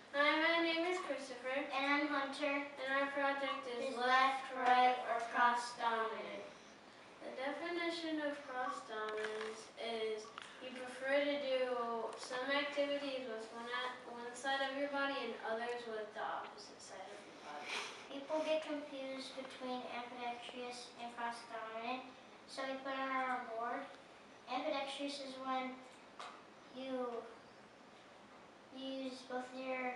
Hi, my name is Christopher. And I'm Hunter. And our project is left, right, or cross dominant. The definition of cross dominance is you prefer to do some activities with one side of your body and others with the opposite side of your body. People get confused between ambidextrous and cross dominant, so we put on our board. Ambidextrous is when you use both your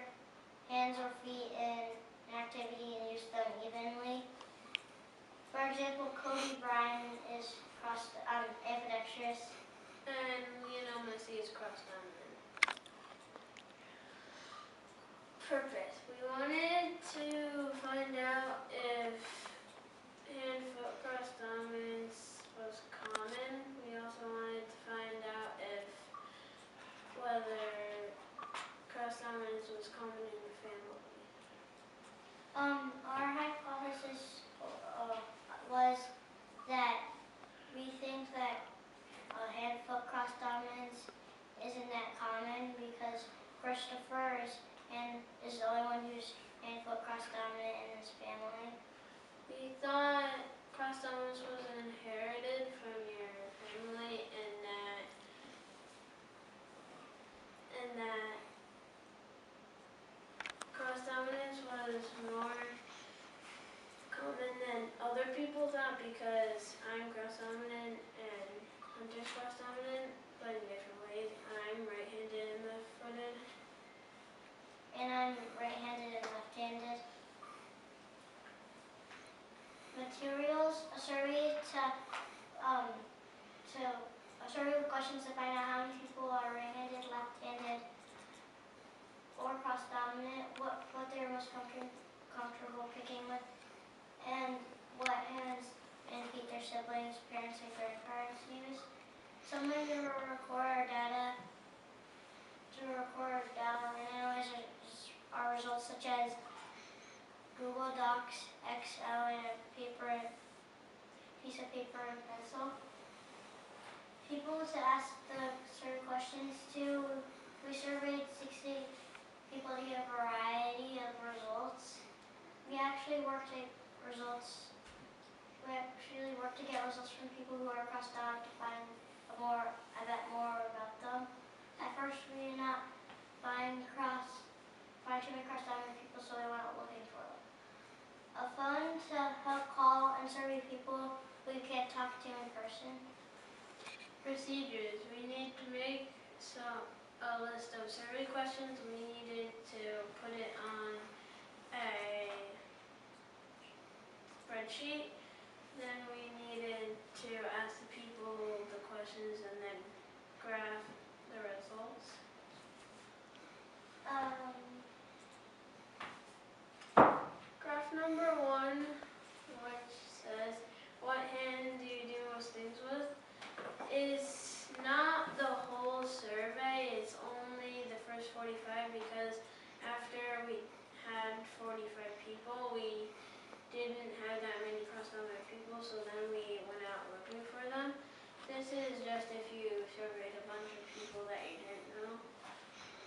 hands or feet in an activity and use them evenly. For example, Kobe Bryant is ambidextrous. And Lionel Messi is cross dominant. Purpose. We wanted to find out if hand-foot cross dominance was common. We also wanted to find out if whether cross dominance was common in your family. Our hypothesis was that we think that hand-foot cross dominance isn't that common because Christopher is the only one who's hand-foot cross dominant in his family. We thought cross dominance was inherited from your family and that cross dominance was more common than other people thought because I'm cross dominant and Hunter's cross dominant, but in different ways. I'm right-handed and left-footed. And I'm right-handed and left-handed. Materials, a survey with questions to find out how many people are right-handed, left-handed, or cross-dominant, what they're most comfortable picking with, and what hands and feet their siblings, parents, and grandparents use. Someone to record data and analyze our results, such as Google Docs, Excel, and a piece of paper and pencil. People to ask the certain questions to. We surveyed 60 people to get a variety of results. We actually worked to get results from people who are crossed out to find more about them. At first, we did not find too many crossed out people, so we went out looking for them. A phone to help call and survey people who you can't talk to in person. Procedures. We need to make a list of survey questions. We needed to put it on a spreadsheet. Then we needed to ask the people the questions and then graph the results. Graph number 1, which says, what hand do you do most things with, is not the whole survey. It's only the first 45 because after we had 45 people, we didn't have that many cross-dominant people, so then we went out looking for them. This is just if you surveyed a bunch of people that you didn't know.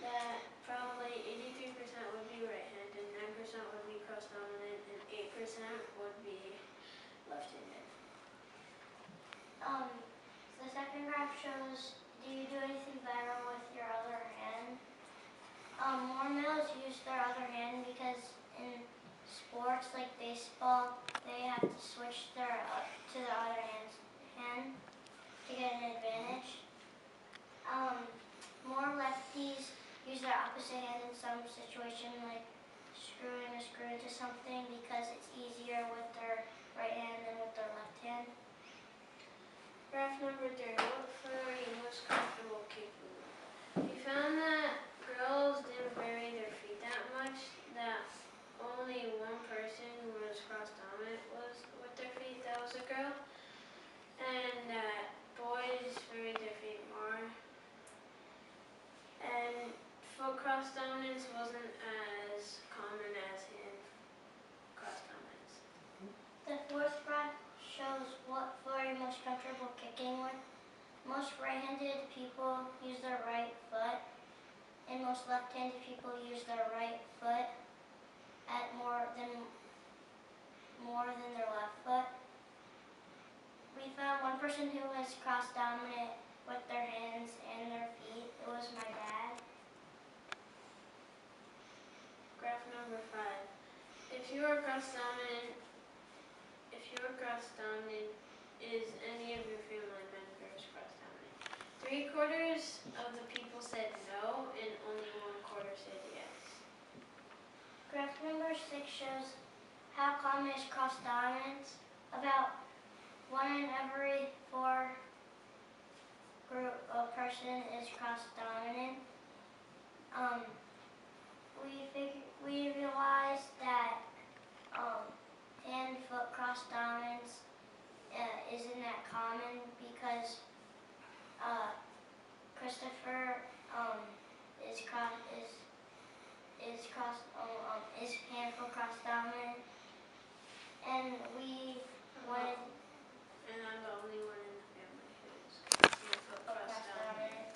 That probably 83% would be right-handed, 9% would be cross-dominant, and 8% would be left-handed. The second graph shows, do you do anything better with your other hand? More males use their other hand because in sports like baseball, they have to switch to the other hand to get an advantage. More lefties use their opposite hand in some situation, like screwing a screw into something, because it's easier with their right hand than with their left hand. Graph number 3, what foot are you most comfortable kicking with? We found that girls didn't vary their feet that much, that only one person who was cross-dominant was with their feet, that was a girl, and that boys varied their feet more. And foot cross-dominance wasn't as common as hand cross-dominance. The fourth graph shows what foot are you most comfortable kicking with. Most right-handed people use their right foot, and most left-handed people use their right foot at more than their left foot. We found one person who was cross-dominant with their hands and their feet. It was my dad. Graph number 5. If you are cross-dominant, is any of your family members cross-dominant? 3/4 of the people said no, and only 1/4 said yes. Graph number 6 shows how common is cross-dominance. About 1 in every 4 person is cross-dominant. We realized that hand-foot cross-dominance isn't that common because Christopher is hand-foot cross-dominant, and we wanted And I'm the only one in the family who's cross-dominant.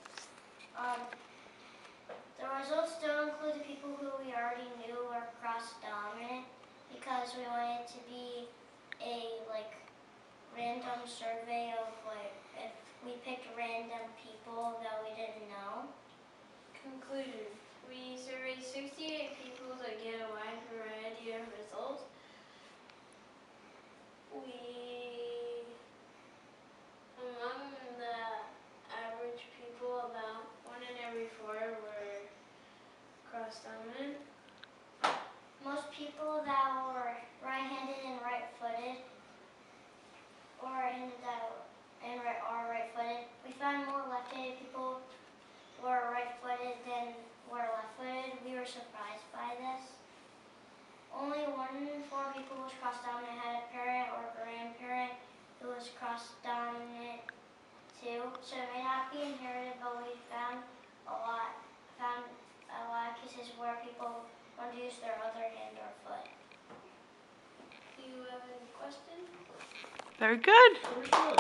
The results still include the people who we already knew were cross-dominant because we wanted to be a random survey of if we picked random people that we didn't know. Conclusion. We surveyed 68 people to get a wide variety of results. Among the average people, about 1 in every 4 were cross-dominant. Most people that were right-handed and right-footed, or right-handed and are right-footed. We found more left-handed people were right-footed than were left-footed. We were surprised by this. Only 1 in 4 people who was cross-dominant had a parent or grandparent who was cross-dominant too. So it may not be inherited, but we found a lot of cases where people want to use their other hand or foot. Do you have any questions? Very good. Very good.